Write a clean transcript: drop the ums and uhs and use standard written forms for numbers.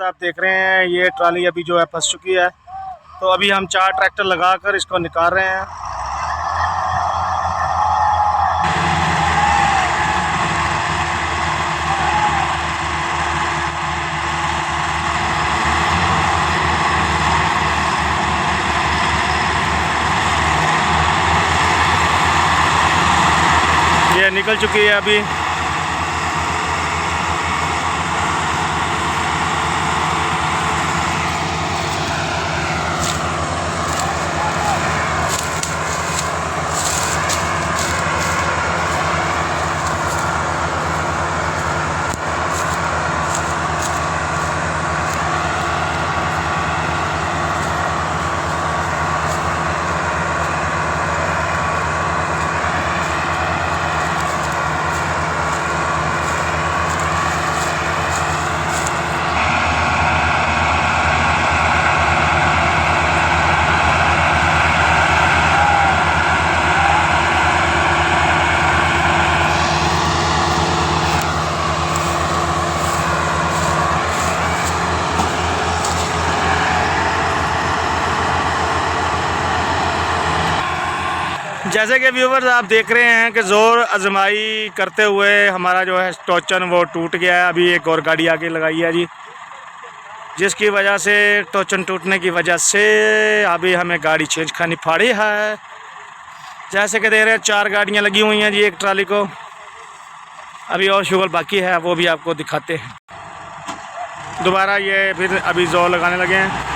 आप देख रहे हैं ये ट्राली अभी जो है फंस चुकी है। तो अभी हम 4 ट्रैक्टर लगाकर इसको निकाल रहे हैं। ये निकल चुकी है अभी। जैसे कि व्यूवर्स आप देख रहे हैं कि ज़ोर आजमाई करते हुए हमारा जो है टोचन वो टूट गया है। अभी एक और गाड़ी आके लगाई है जी, जिसकी वजह से टोचन टूटने की वजह से अभी हमें गाड़ी चेंज करनी पड़ी है। जैसे कि देख रहे हैं 4 गाड़ियां लगी हुई हैं जी एक ट्राली को। अभी और शुगल बाकी है, वो भी आपको दिखाते हैं। दोबारा ये फिर अभी ज़ोर लगाने लगे हैं।